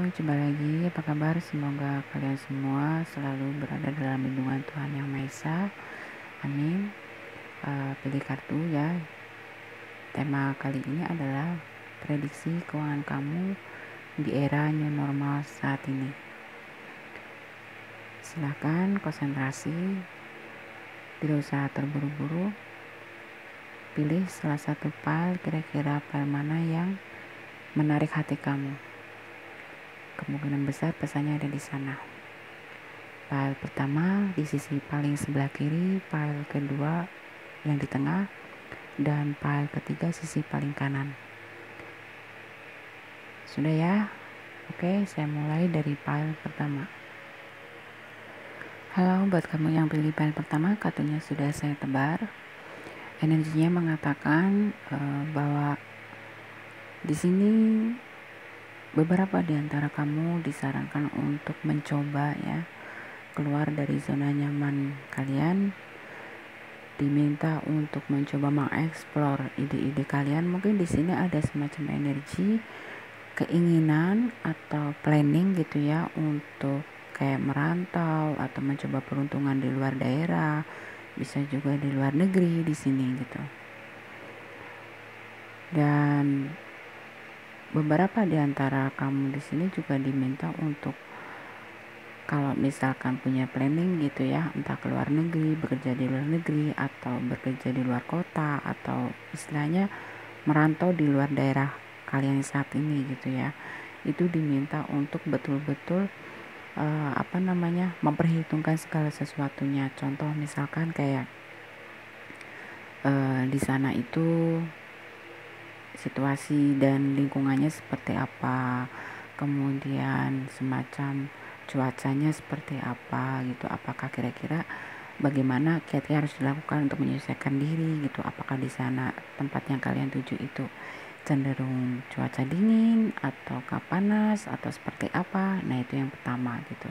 Jumpa lagi. Apa kabar? Semoga kalian semua selalu berada dalam lindungan Tuhan Yang Maha Esa. Amin. Pilih kartu ya. Tema kali ini adalah prediksi keuangan kamu di era new normal saat ini. Silakan konsentrasi, tidak usah terburu-buru. Pilih salah satu file, kira-kira file mana yang menarik hati kamu. Kemungkinan besar pesannya ada di sana. File pertama di sisi paling sebelah kiri, file kedua yang di tengah, dan file ketiga sisi paling kanan. Sudah ya? Oke, saya mulai dari file pertama. Halo, buat kamu yang pilih file pertama, kartunya sudah saya tebar. Energinya mengatakan bahwa di sini beberapa di antara kamu disarankan untuk mencoba ya, keluar dari zona nyaman kalian. Diminta untuk mencoba mengeksplor ide-ide kalian. Mungkin di sini ada semacam energi, keinginan atau planning gitu ya, untuk kayak merantau atau mencoba peruntungan di luar daerah, bisa juga di luar negeri di sini gitu. Dan beberapa di antara kamu di sini juga diminta untuk kalau misalkan punya planning gitu ya, entah ke luar negeri, bekerja di luar negeri, atau bekerja di luar kota, atau istilahnya merantau di luar daerah kalian saat ini gitu ya, itu diminta untuk betul-betul memperhitungkan segala sesuatunya. Contoh misalkan kayak di sana itu situasi dan lingkungannya seperti apa, kemudian semacam cuacanya seperti apa gitu, apakah kira-kira bagaimana kira-kira harus dilakukan untuk menyesuaikan diri gitu, apakah di sana tempat yang kalian tuju itu cenderung cuaca dingin atau panas atau seperti apa. Nah itu yang pertama gitu.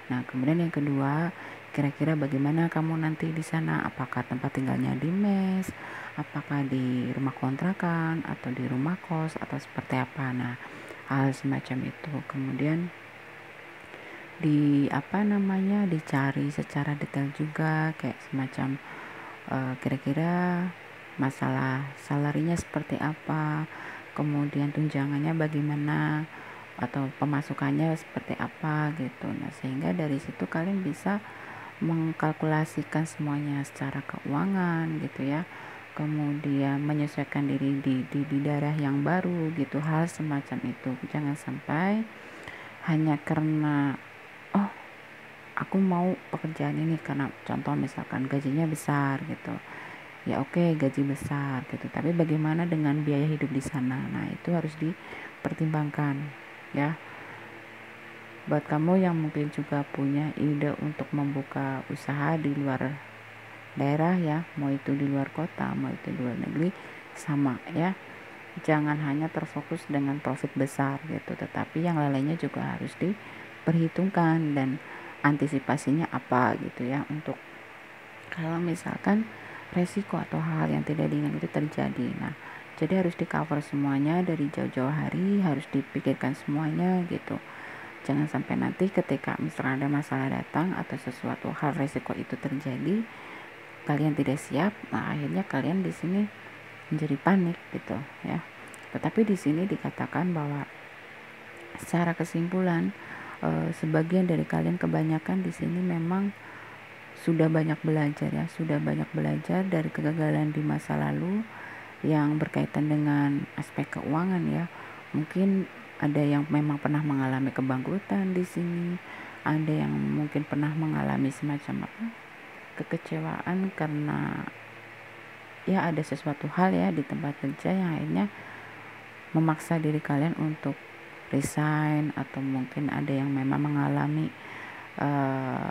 Nah kemudian yang kedua, kira-kira bagaimana kamu nanti di sana, apakah tempat tinggalnya di mes, apakah di rumah kontrakan atau di rumah kos atau seperti apa. Nah hal semacam itu kemudian dicari secara detail juga, kayak semacam kira-kira masalah salarinya seperti apa, kemudian tunjangannya bagaimana, atau pemasukannya seperti apa gitu. Nah sehingga dari situ kalian bisa mengkalkulasikan semuanya secara keuangan gitu ya, kemudian menyesuaikan diri di daerah yang baru gitu. Hal semacam itu, jangan sampai hanya karena aku mau pekerjaan ini karena contoh misalkan gajinya besar gitu ya, oke, gaji besar gitu, tapi bagaimana dengan biaya hidup di sana. Nah itu harus dipertimbangkan ya. Buat kamu yang mungkin juga punya ide untuk membuka usaha di luar daerah ya, mau itu di luar kota, mau itu di luar negeri, sama ya, jangan hanya terfokus dengan profit besar gitu, tetapi yang lainnya juga harus diperhitungkan dan antisipasinya apa gitu ya, untuk kalau misalkan resiko atau hal yang tidak diinginkan itu terjadi. Nah jadi harus di cover semuanya dari jauh-jauh hari, harus dipikirkan semuanya gitu. Jangan sampai nanti ketika misalnya ada masalah datang atau sesuatu hal resiko itu terjadi, kalian tidak siap. Nah akhirnya kalian di sini menjadi panik gitu ya. Tetapi di sini dikatakan bahwa secara kesimpulan sebagian dari kalian, kebanyakan di sini memang sudah banyak belajar ya, sudah banyak belajar dari kegagalan di masa lalu yang berkaitan dengan aspek keuangan ya. Mungkin ada yang memang pernah mengalami kebangkrutan di sini, ada yang mungkin pernah mengalami semacam kekecewaan karena ya ada sesuatu hal ya di tempat kerja yang akhirnya memaksa diri kalian untuk resign, atau mungkin ada yang memang mengalami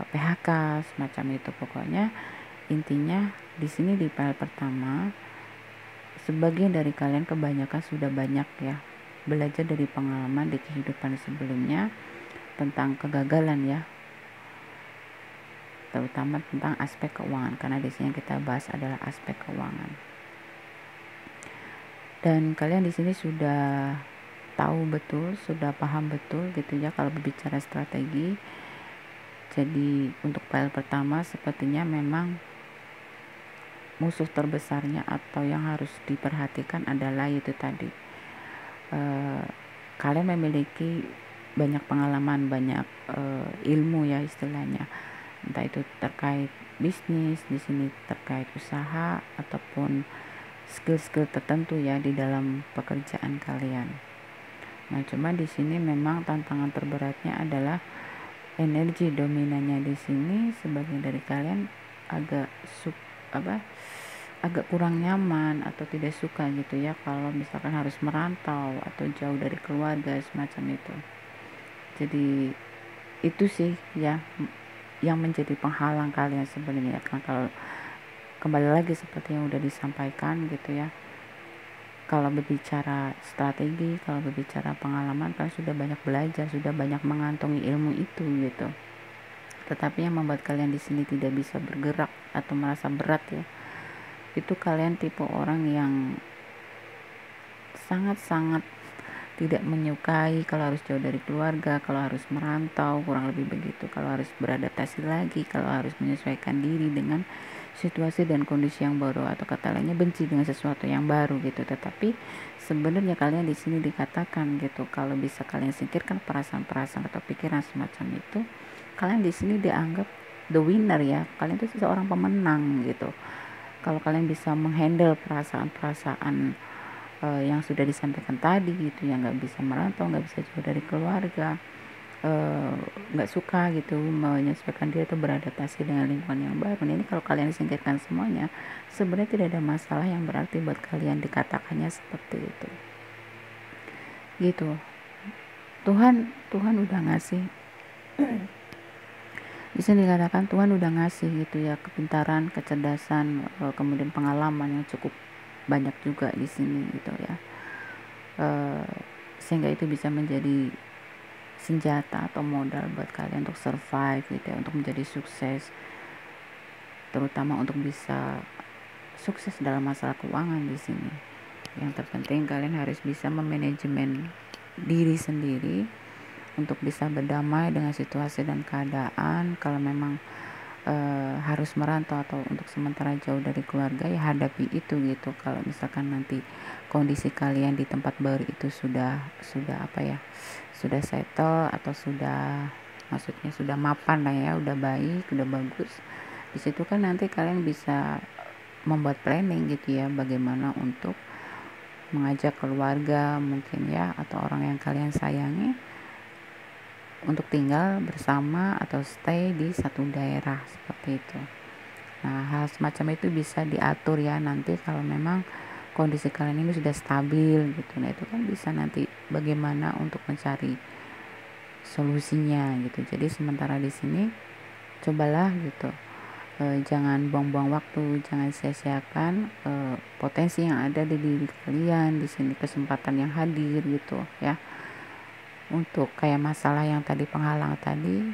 PHK semacam itu. Pokoknya intinya di sini di file pertama, sebagian dari kalian, kebanyakan sudah banyak ya belajar dari pengalaman di kehidupan sebelumnya tentang kegagalan ya, terutama tentang aspek keuangan, karena di sini yang kita bahas adalah aspek keuangan. Dan kalian di sini sudah tahu betul, sudah paham betul gitu ya kalau berbicara strategi. Jadi untuk file pertama sepertinya memang musuh terbesarnya atau yang harus diperhatikan adalah itu tadi, kalian memiliki banyak pengalaman, banyak ilmu ya istilahnya, entah itu terkait bisnis, di sini terkait usaha ataupun skill-skill tertentu ya di dalam pekerjaan kalian. Nah, cuma di sini memang tantangan terberatnya adalah energi dominannya di sini sebagian dari kalian agak agak kurang nyaman atau tidak suka gitu ya kalau misalkan harus merantau atau jauh dari keluarga semacam itu. Jadi itu sih ya yang menjadi penghalang kalian sebenarnya. Karena kalau kembali lagi seperti yang udah disampaikan gitu ya, kalau berbicara strategi, kalau berbicara pengalaman, kalian sudah banyak belajar, sudah banyak mengantongi ilmu itu gitu. Tetapi yang membuat kalian di sini tidak bisa bergerak atau merasa berat ya, itu kalian tipe orang yang sangat-sangat tidak menyukai kalau harus jauh dari keluarga, kalau harus merantau, kurang lebih begitu, kalau harus beradaptasi lagi, kalau harus menyesuaikan diri dengan situasi dan kondisi yang baru, atau kata lainnya benci dengan sesuatu yang baru gitu. Tetapi sebenarnya kalian di sini dikatakan gitu, kalau bisa kalian singkirkan perasaan-perasaan atau pikiran semacam itu, kalian di sini dianggap the winner ya, kalian itu seorang pemenang gitu. Kalau kalian bisa menghandle perasaan-perasaan yang sudah disampaikan tadi gitu ya, nggak bisa merantau, nggak bisa jauh dari keluarga, nggak suka gitu menyesuaikan diri atau beradaptasi dengan lingkungan yang baru. Ini kalau kalian singkirkan semuanya, sebenarnya tidak ada masalah yang berarti buat kalian dikatakannya seperti itu gitu. Tuhan udah ngasih bisa dikatakan Tuhan udah ngasih gitu ya kepintaran, kecerdasan, kemudian pengalaman yang cukup banyak juga di sini gitu ya, sehingga itu bisa menjadi senjata atau modal buat kalian untuk survive gitu ya, untuk menjadi sukses, terutama untuk bisa sukses dalam masalah keuangan di sini. Yang terpenting kalian harus bisa memanajemen diri sendiri untuk bisa berdamai dengan situasi dan keadaan. Kalau memang harus merantau atau untuk sementara jauh dari keluarga, ya hadapi itu gitu. Kalau misalkan nanti kondisi kalian di tempat baru itu sudah settle atau maksudnya sudah mapan lah ya, udah baik, udah bagus, di situ kan nanti kalian bisa membuat planning gitu ya, bagaimana untuk mengajak keluarga mungkin ya, atau orang yang kalian sayangi untuk tinggal bersama atau stay di satu daerah seperti itu. Nah, hal semacam itu bisa diatur ya nanti kalau memang kondisi kalian ini sudah stabil gitu. Nah, itu kan bisa nanti bagaimana untuk mencari solusinya gitu. Jadi sementara di sini cobalah gitu, jangan buang-buang waktu, jangan sia-siakan potensi yang ada di diri kalian di sini, kesempatan yang hadir gitu ya. Untuk kayak masalah yang tadi, penghalang tadi,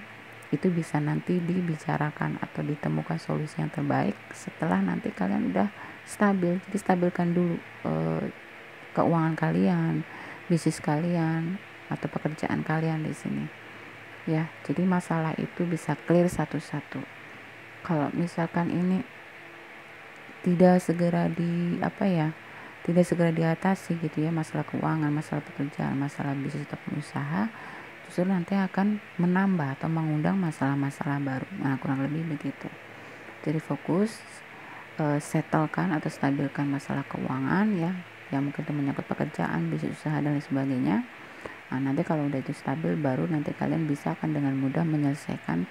itu bisa nanti dibicarakan atau ditemukan solusi yang terbaik setelah nanti kalian udah stabil. Jadi stabilkan dulu keuangan kalian, bisnis kalian, atau pekerjaan kalian di sini ya. Jadi masalah itu bisa clear satu-satu. Kalau misalkan ini tidak segera tidak segera diatasi gitu ya, masalah keuangan, masalah pekerjaan, masalah bisnis ataupun usaha, justru nanti akan menambah atau mengundang masalah-masalah baru. Nah, kurang lebih begitu. Jadi fokus settlekan atau stabilkan masalah keuangan ya, yang mungkin itu menyangkut pekerjaan, bisnis usaha dan lain sebagainya. Nah, nanti kalau udah itu stabil, baru nanti kalian bisa akan dengan mudah menyelesaikan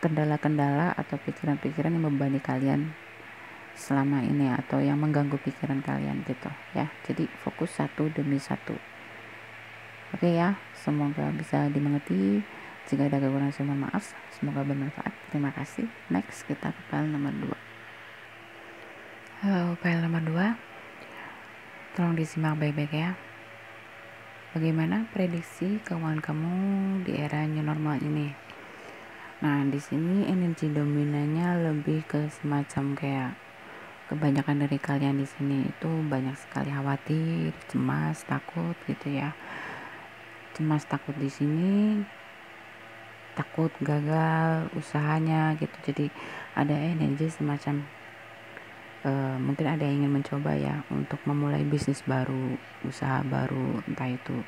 kendala-kendala atau pikiran-pikiran yang membebani kalian selama ini atau yang mengganggu pikiran kalian gitu ya. Jadi fokus satu demi satu. Oke ya, semoga bisa dimengerti. Jika ada kekurangan saya mohon maaf. Semoga bermanfaat. Terima kasih. Next kita ke file nomor 2. File nomor 2. Tolong disimak baik-baik ya. Bagaimana prediksi keuangan kamu di era new normal ini? Nah, di sini energi dominannya lebih ke semacam kayak kebanyakan dari kalian di sini itu banyak sekali khawatir, cemas, takut gitu ya. cemas takut di sini, takut gagal usahanya gitu. Jadi ada energi semacam mungkin ada yang ingin mencoba ya untuk memulai bisnis baru, usaha baru, entah itu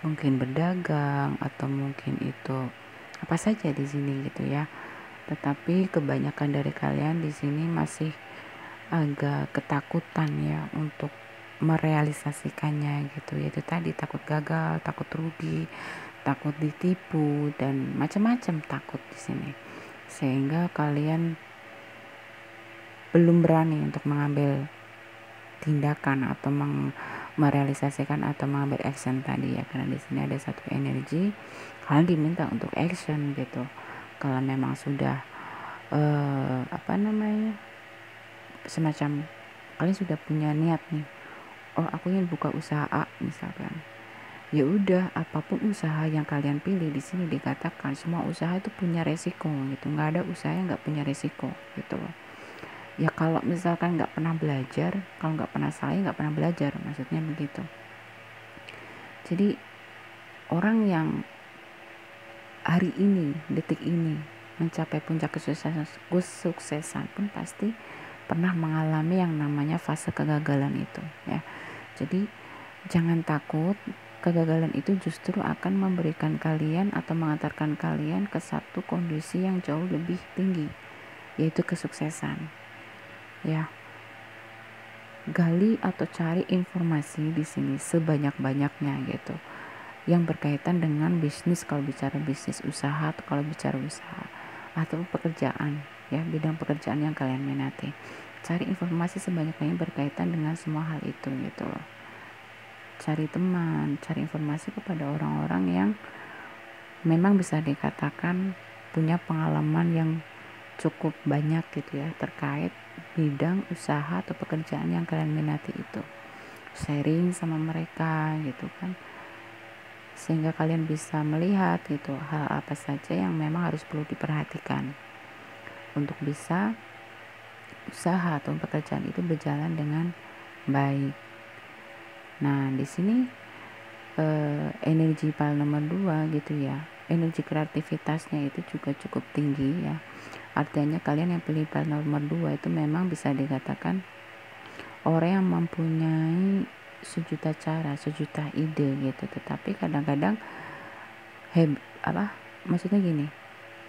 mungkin berdagang atau mungkin itu apa saja di sini gitu ya. Tetapi kebanyakan dari kalian di sini masih agak ketakutan ya untuk merealisasikannya gitu, yaitu tadi takut gagal, takut rugi, takut ditipu, dan macam-macam takut di sini, sehingga kalian belum berani untuk mengambil tindakan atau merealisasikan atau mengambil action tadi ya, karena di sini ada satu energi kalian diminta untuk action gitu. Kalau memang sudah semacam kalian sudah punya niat nih, oh aku ingin buka usaha A misalkan, ya udah apapun usaha yang kalian pilih, di sini dikatakan semua usaha itu punya resiko gitu, nggak ada usaha yang nggak punya resiko gitu loh. Ya kalau misalkan nggak pernah belajar, kalau nggak pernah salah nggak pernah belajar, maksudnya begitu. Jadi orang yang hari ini, detik ini mencapai puncak kesuksesan pun pasti pernah mengalami yang namanya fase kegagalan itu ya. Jadi jangan takut, kegagalan itu justru akan memberikan kalian atau mengantarkan kalian ke satu kondisi yang jauh lebih tinggi, yaitu kesuksesan ya. Gali atau cari informasi di sini sebanyak-banyaknya gitu, yang berkaitan dengan bisnis, kalau bicara bisnis usaha atau kalau bicara usaha atau pekerjaan ya, bidang pekerjaan yang kalian minati. Cari informasi sebanyak-banyaknya berkaitan dengan semua hal itu gitu loh. Cari teman, cari informasi kepada orang-orang yang memang bisa dikatakan punya pengalaman yang cukup banyak gitu ya terkait bidang usaha atau pekerjaan yang kalian minati itu. Sharing sama mereka gitu kan, sehingga kalian bisa melihat gitu hal apa saja yang memang harus perlu diperhatikan untuk bisa usaha atau pekerjaan itu berjalan dengan baik. Nah di sini energi pile nomor 2 gitu ya, energi kreativitasnya itu juga cukup tinggi ya. Artinya kalian yang pilih pile nomor 2 itu memang bisa dikatakan orang yang mempunyai sejuta cara, sejuta ide gitu. Tetapi kadang-kadang maksudnya gini,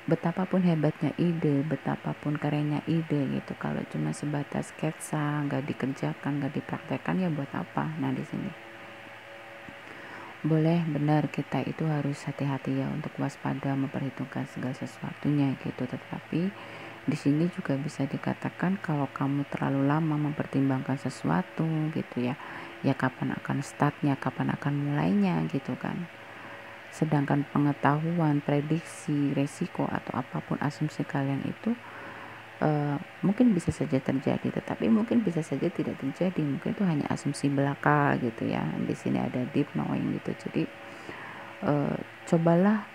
betapapun hebatnya ide, betapapun kerennya ide gitu, kalau cuma sebatas sketsa, nggak dikerjakan, nggak dipraktekkan, ya buat apa? Nah di sini boleh benar kita itu harus hati-hati ya untuk waspada memperhitungkan segala sesuatunya gitu. Tetapi di sini juga bisa dikatakan kalau kamu terlalu lama mempertimbangkan sesuatu gitu ya, ya kapan akan startnya, kapan akan mulainya gitu kan. Sedangkan pengetahuan, prediksi, resiko atau apapun asumsi kalian itu mungkin bisa saja terjadi, tetapi mungkin bisa saja tidak terjadi. Mungkin itu hanya asumsi belaka gitu ya. Di sini ada deep knowing gitu. Jadi cobalah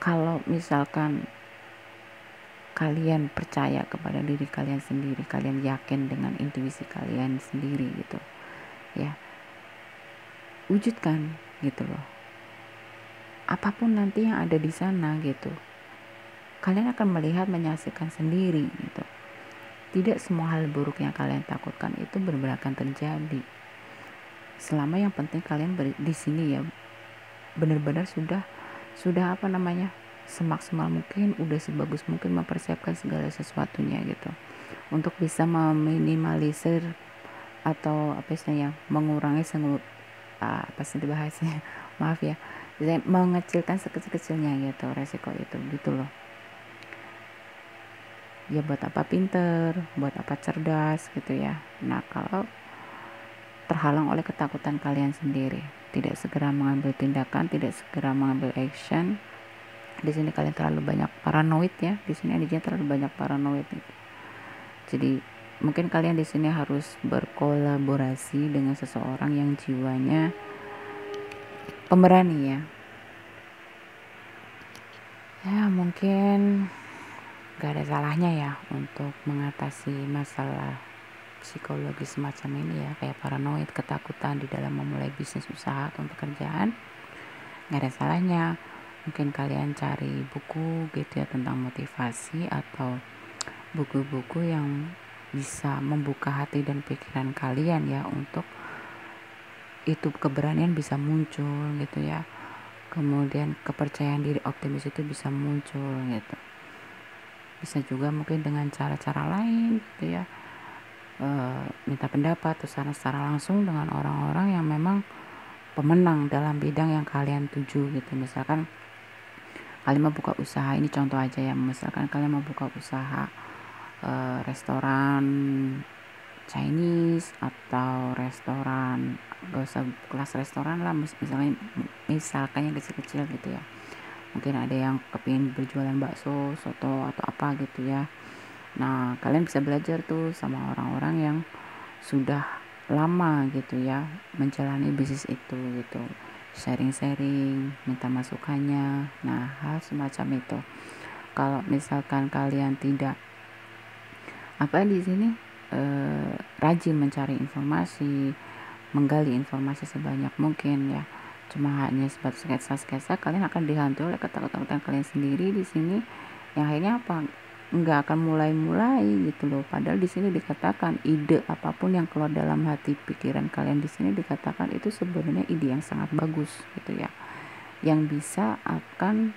kalau misalkan kalian percaya kepada diri kalian sendiri, kalian yakin dengan intuisi kalian sendiri gitu ya, wujudkan gitu loh. Apapun nanti yang ada di sana gitu, kalian akan melihat, menyaksikan sendiri gitu. Tidak semua hal buruk yang kalian takutkan itu benar-benar akan terjadi. Selama yang penting kalian di sini ya benar-benar sudah semaksimal mungkin, udah sebagus mungkin mempersiapkan segala sesuatunya gitu, untuk bisa meminimalisir atau mengurangi bahasanya maaf ya, mengecilkan sekecil-kecilnya gitu resiko itu gitu loh. Ya buat apa pinter, buat apa cerdas gitu ya. Nah kalau terhalang oleh ketakutan kalian sendiri, tidak segera mengambil tindakan, tidak segera mengambil action, di sini kalian terlalu banyak paranoid ya. Di sini energinya terlalu banyak paranoid gitu. Jadi mungkin kalian di sini harus berkolaborasi dengan seseorang yang jiwanya pemberani ya. Ya mungkin gak ada salahnya ya untuk mengatasi masalah psikologis semacam ini ya, kayak paranoid, ketakutan di dalam memulai bisnis usaha atau pekerjaan. nggak ada salahnya mungkin kalian cari buku gitu ya tentang motivasi atau buku-buku yang bisa membuka hati dan pikiran kalian ya, untuk itu keberanian bisa muncul gitu ya, kemudian kepercayaan diri optimis itu bisa muncul gitu. Bisa juga mungkin dengan cara-cara lain gitu ya, minta pendapat atau saran secara langsung dengan orang-orang yang memang pemenang dalam bidang yang kalian tuju gitu. Misalkan kalian mau buka usaha, ini contoh aja ya, misalkan kalian mau buka usaha restoran Chinese atau restoran, gak usah kelas restoran lah, misalkan yang kecil-kecil gitu ya, mungkin ada yang kepingin berjualan bakso, soto atau apa gitu ya. Nah kalian bisa belajar tuh sama orang-orang yang sudah lama gitu ya menjalani bisnis itu gitu, sharing-sharing, minta masukannya. Nah hal semacam itu. Kalau misalkan kalian tidak di sini rajin mencari informasi, menggali informasi sebanyak mungkin ya, cuma hanya sebatas sketsa-sketsa, kalian akan dihantui oleh ketakutan kalian sendiri di sini, yang akhirnya nggak akan mulai gitu loh. Padahal di sini dikatakan ide apapun yang keluar dalam hati pikiran kalian, di sini dikatakan itu sebenarnya ide yang sangat bagus gitu ya, yang bisa akan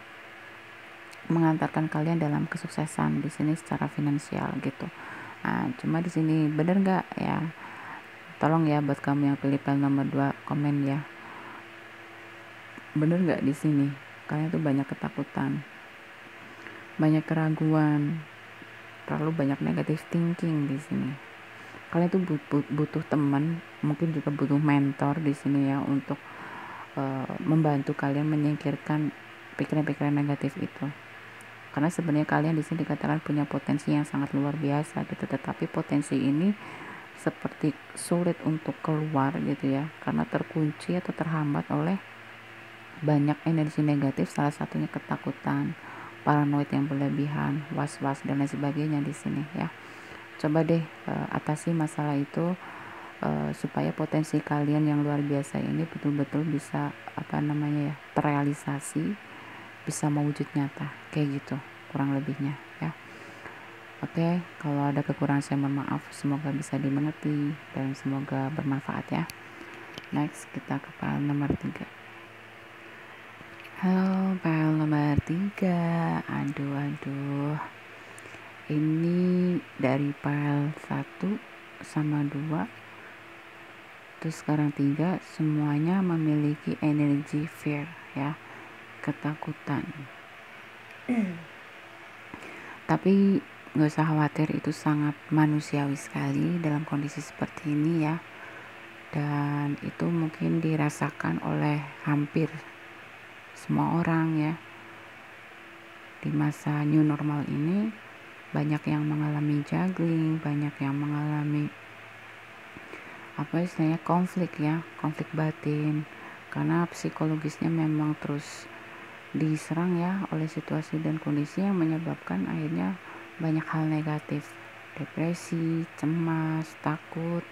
mengantarkan kalian dalam kesuksesan di sini secara finansial gitu. Nah, cuma di sini bener nggak ya? Tolong ya buat kamu yang pilih file nomor 2 komen ya. Bener nggak di sini? Kalian tuh banyak ketakutan, banyak keraguan, terlalu banyak negative thinking di sini. Kalian tuh butuh teman, mungkin juga butuh mentor di sini ya, untuk membantu kalian menyingkirkan pikiran-pikiran negatif itu. Karena sebenarnya kalian di sini dikatakan punya potensi yang sangat luar biasa gitu, tetapi potensi ini seperti sulit untuk keluar gitu ya, karena terkunci atau terhambat oleh banyak energi negatif, salah satunya ketakutan, paranoid yang berlebihan, was-was dan lain sebagainya di sini ya. Coba deh atasi masalah itu supaya potensi kalian yang luar biasa ini betul-betul bisa terrealisasi, bisa mewujud nyata kayak gitu kurang lebihnya ya. Oke, kalau ada kekurangan saya mohon maaf, semoga bisa dimengerti dan semoga bermanfaat ya. Next kita ke file nomor 3. Halo, file nomor 3. Aduh. Ini dari file 1 sama 2. Terus sekarang 3, semuanya memiliki energi fear ya, ketakutan. Tapi gak usah khawatir, itu sangat manusiawi sekali dalam kondisi seperti ini ya, dan itu mungkin dirasakan oleh hampir semua orang ya. Di masa new normal ini banyak yang mengalami juggling, banyak yang mengalami konflik batin, karena psikologisnya memang terus diserang ya oleh situasi dan kondisi yang menyebabkan akhirnya banyak hal negatif, depresi, cemas, takut,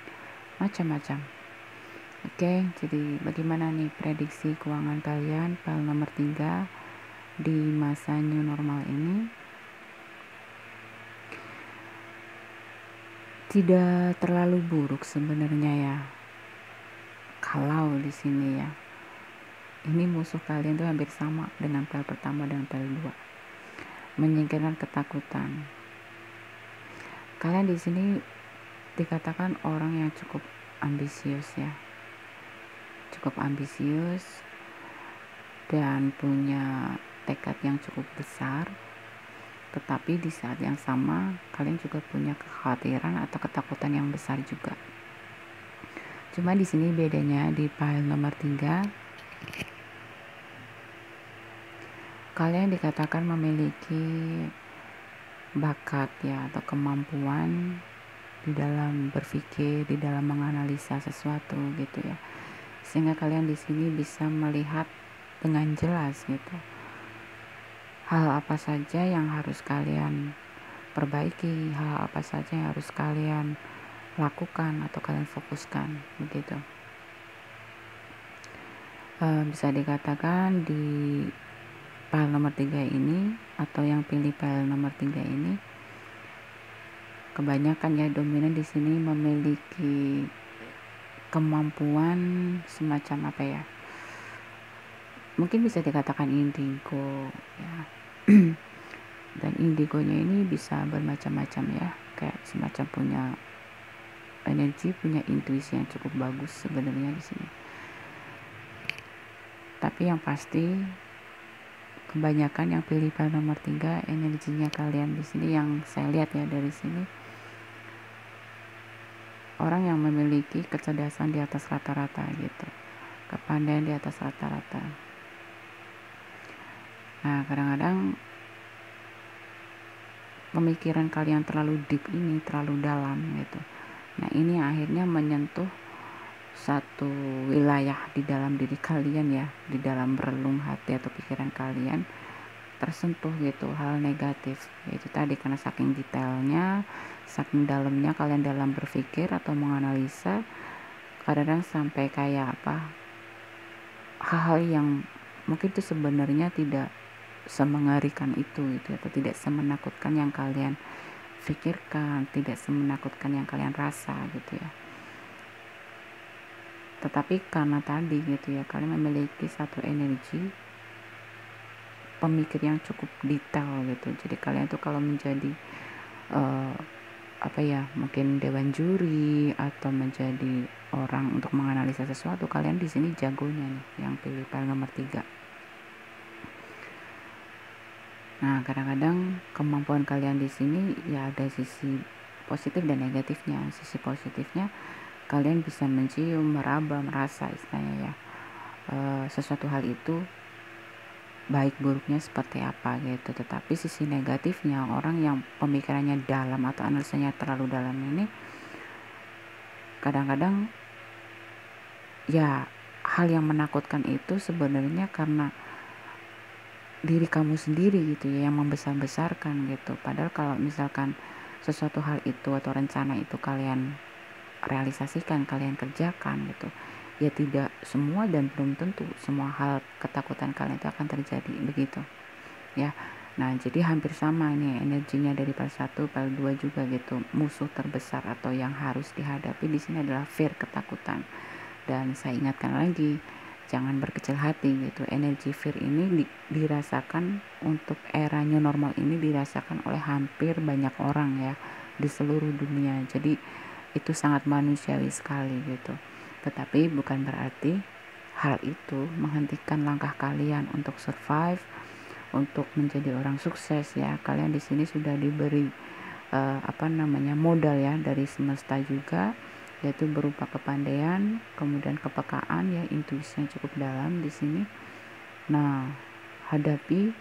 macam-macam. Oke, jadi bagaimana nih prediksi keuangan kalian file nomor 3 di masa new normal ini? Tidak terlalu buruk sebenarnya ya. Kalau di sini ya, ini musuh kalian tuh hampir sama dengan file pertama dan file 2. Menyingkirkan ketakutan. Kalian di sini dikatakan orang yang cukup ambisius ya. Cukup ambisius dan punya tekad yang cukup besar. Tetapi di saat yang sama kalian juga punya kekhawatiran atau ketakutan yang besar juga. Cuma di sini bedanya di file nomor 3, kalian dikatakan memiliki bakat ya atau kemampuan di dalam berpikir, di dalam menganalisa sesuatu gitu ya. Sehingga kalian di sini bisa melihat dengan jelas gitu hal apa saja yang harus kalian perbaiki, hal apa saja yang harus kalian lakukan atau kalian fokuskan begitu. Bisa dikatakan di file nomor 3 ini atau yang pilih file nomor 3 ini kebanyakan ya dominan di sini memiliki kemampuan semacam apa ya, mungkin bisa dikatakan indigo ya. Dan indigonya ini bisa bermacam-macam ya, kayak semacam punya energi, punya intuisi yang cukup bagus sebenarnya di sini. Tapi yang pasti kebanyakan yang pilih file nomor 3 energinya kalian di sini yang saya lihat ya dari sini, orang yang memiliki kecerdasan di atas rata-rata gitu, kepandaian di atas rata-rata. Nah, kadang-kadang pemikiran kalian terlalu deep ini, terlalu dalam gitu. Nah, ini akhirnya menyentuh satu wilayah di dalam diri kalian ya, di dalam relung hati atau pikiran kalian tersentuh gitu hal negatif, yaitu tadi karena saking detailnya, saking dalamnya kalian dalam berpikir atau menganalisa, kadang-kadang sampai kayak apa, hal-hal yang mungkin itu sebenarnya tidak semengerikan itu gitu, atau tidak semenakutkan yang kalian pikirkan, tidak semenakutkan yang kalian rasa gitu ya. Tetapi karena tadi gitu ya, kalian memiliki satu energi pemikir yang cukup detail gitu, jadi kalian tuh kalau menjadi apa ya, mungkin dewan juri atau menjadi orang untuk menganalisa sesuatu, kalian di sini jagonya nih yang pilih file nomor 3. Nah, kadang-kadang kemampuan kalian di sini ya ada sisi positif dan negatifnya. Sisi positifnya kalian bisa mencium, meraba, merasa istilahnya ya, sesuatu hal itu baik buruknya seperti apa gitu. Tetapi sisi negatifnya, orang yang pemikirannya dalam atau analisanya terlalu dalam ini kadang-kadang ya hal yang menakutkan itu sebenarnya karena diri kamu sendiri gitu ya, yang membesar-besarkan gitu. Padahal kalau misalkan sesuatu hal itu atau rencana itu kalian realisasikan, kalian kerjakan gitu, ya tidak semua dan belum tentu semua hal ketakutan kalian itu akan terjadi begitu ya. Nah, jadi hampir sama nih energinya dari file 1, file 2 juga gitu. Musuh terbesar atau yang harus dihadapi di sini adalah fear, ketakutan. Dan saya ingatkan lagi, jangan berkecil hati gitu. Energi fear ini dirasakan untuk era new normal ini, dirasakan oleh hampir banyak orang ya di seluruh dunia. Jadi itu sangat manusiawi sekali gitu. Tetapi bukan berarti hal itu menghentikan langkah kalian untuk survive, untuk menjadi orang sukses ya. Kalian di sini sudah diberi modal ya dari semesta juga, yaitu berupa kepandaian, kemudian kepekaan ya, intuisi yang cukup dalam di sini. Nah, hadapi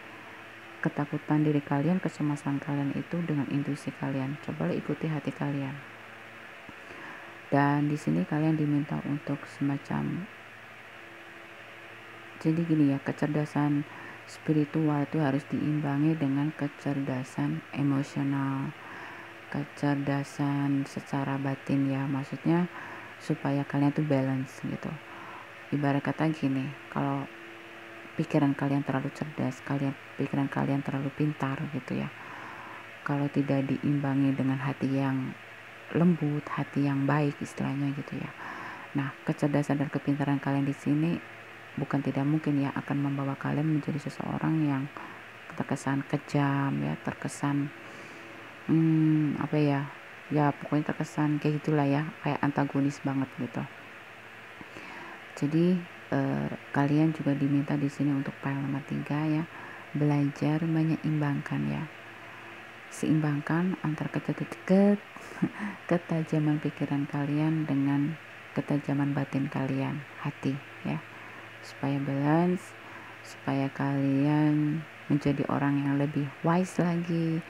ketakutan diri kalian, kecemasan kalian itu dengan intuisi kalian. Cobalah ikuti hati kalian. Dan di sini kalian diminta untuk semacam, jadi gini ya, kecerdasan spiritual itu harus diimbangi dengan kecerdasan emosional, kecerdasan secara batin ya, maksudnya supaya kalian tuh balance gitu. Ibarat kata gini, kalau pikiran kalian terlalu cerdas, pikiran kalian terlalu pintar gitu ya, kalau tidak diimbangi dengan hati yang lembut, hati yang baik istilahnya gitu ya. Nah, kecerdasan dan kepintaran kalian di sini bukan tidak mungkin ya akan membawa kalian menjadi seseorang yang terkesan kejam ya, terkesan pokoknya terkesan kayak gitulah ya, kayak antagonis banget gitu. Jadi kalian juga diminta di sini untuk file nomor 3 ya, belajar menyeimbangkan ya. Seimbangkan antara ketajaman pikiran kalian dengan ketajaman batin kalian, hati ya, supaya balance, supaya kalian menjadi orang yang lebih wise lagi,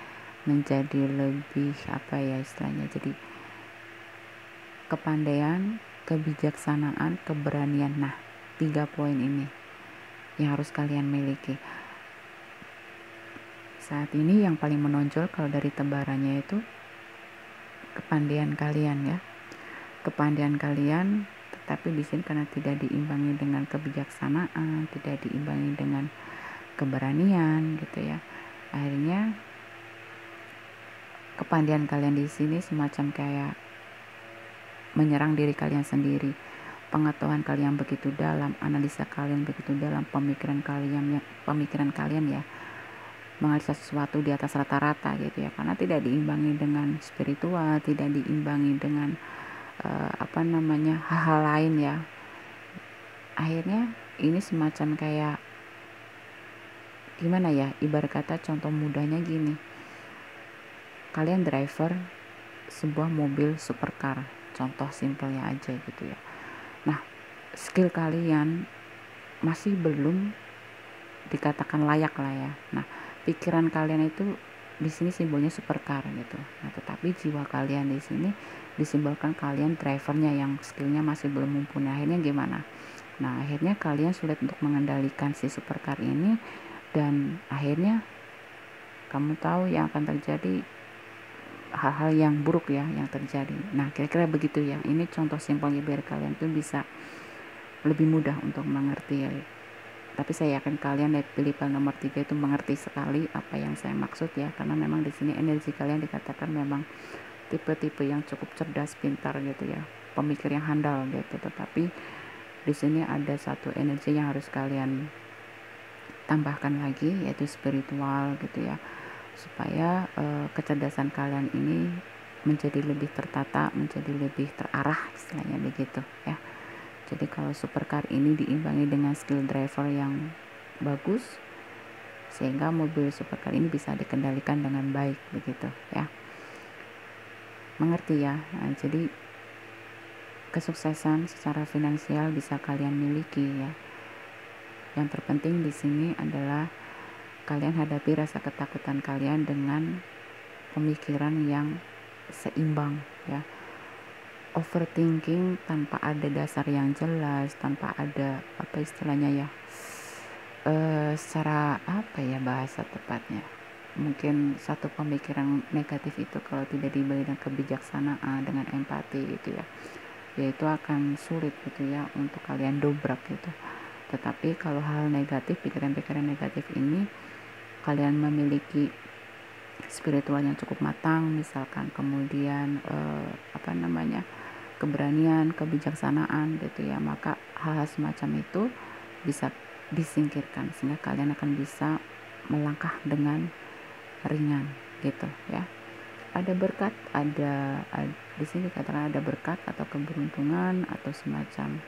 menjadi lebih istilahnya, jadi kepandaian, kebijaksanaan, keberanian. Nah, 3 poin ini yang harus kalian miliki. Saat ini yang paling menonjol kalau dari tebarannya itu kepandaian kalian ya. Kepandaian kalian Tapi di sini karena tidak diimbangi dengan kebijaksanaan, tidak diimbangi dengan keberanian gitu ya, akhirnya kepandaian kalian di sini semacam kayak menyerang diri kalian sendiri. Pengetahuan kalian begitu dalam, analisa kalian begitu dalam, pemikiran kalian ya menganalisa sesuatu di atas rata-rata gitu ya, karena tidak diimbangi dengan spiritual, tidak diimbangi dengan hal-hal lain ya. Akhirnya ini semacam kayak gimana ya, ibarat kata contoh mudahnya gini, kalian driver sebuah mobil supercar, contoh simpelnya aja gitu ya. Nah, skill kalian masih belum dikatakan layak lah ya. Nah, pikiran kalian itu di sini simbolnya supercar gitu. Nah, tetapi jiwa kalian di sini disimbolkan kalian drivernya yang skillnya masih belum mumpuni. Akhirnya gimana? Nah, akhirnya kalian sulit untuk mengendalikan si supercar ini, dan akhirnya kamu tahu yang akan terjadi hal-hal yang buruk ya yang terjadi. Nah, kira-kira begitu ya. Ini contoh simpelnya biar kalian tuh bisa lebih mudah untuk mengerti ya. Tapi saya yakin kalian dari pilihan nomor 3 itu mengerti sekali apa yang saya maksud ya, karena memang di sini energi kalian dikatakan memang tipe-tipe yang cukup cerdas, pintar gitu ya, pemikir yang handal gitu. Tetapi di sini ada satu energi yang harus kalian tambahkan lagi, yaitu spiritual gitu ya, supaya kecerdasan kalian ini menjadi lebih tertata, menjadi lebih terarah istilahnya begitu ya. Jadi kalau supercar ini diimbangi dengan skill driver yang bagus, sehingga mobil supercar ini bisa dikendalikan dengan baik begitu ya. Mengerti ya? Nah, jadi kesuksesan secara finansial bisa kalian miliki ya. Yang terpenting di sini adalah kalian hadapi rasa ketakutan kalian dengan pemikiran yang seimbang ya. Overthinking tanpa ada dasar yang jelas, tanpa ada apa istilahnya ya, secara apa ya bahasa tepatnya, mungkin satu pemikiran negatif itu kalau tidak dibarengi dengan kebijaksanaan, dengan empati gitu ya, yaitu akan sulit gitu ya untuk kalian dobrak gitu. Tetapi kalau hal negatif, pikiran-pikiran negatif ini kalian memiliki spiritual yang cukup matang misalkan, kemudian keberanian, kebijaksanaan gitu ya, maka hal semacam itu bisa disingkirkan sehingga kalian akan bisa melangkah dengan ringan gitu ya. Ada berkat, di sini dikatakan ada berkat atau keberuntungan atau semacam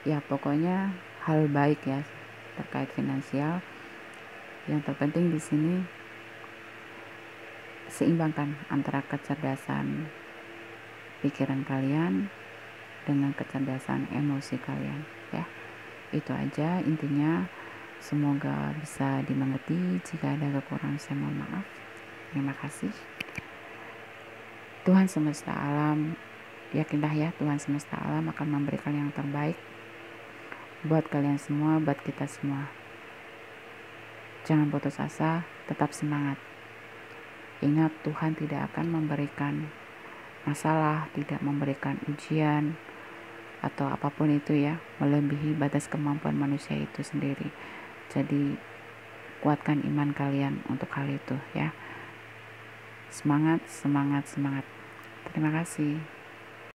ya, pokoknya hal baik ya terkait finansial. Yang terpenting di sini seimbangkan antara kecerdasan pikiran kalian dengan kecerdasan emosi kalian ya. Itu aja intinya. Semoga bisa dimengerti. Jika ada kekurangan saya mohon maaf. Terima kasih. Tuhan semesta alam, yakinlah ya, Tuhan semesta alam akan memberikan yang terbaik buat kalian semua, buat kita semua. Jangan putus asa, tetap semangat. Ingat, Tuhan tidak akan memberikan masalah, tidak memberikan ujian atau apapun itu ya, melebihi batas kemampuan manusia itu sendiri. Jadi kuatkan iman kalian untuk hal itu ya. Semangat, semangat, semangat. Terima kasih.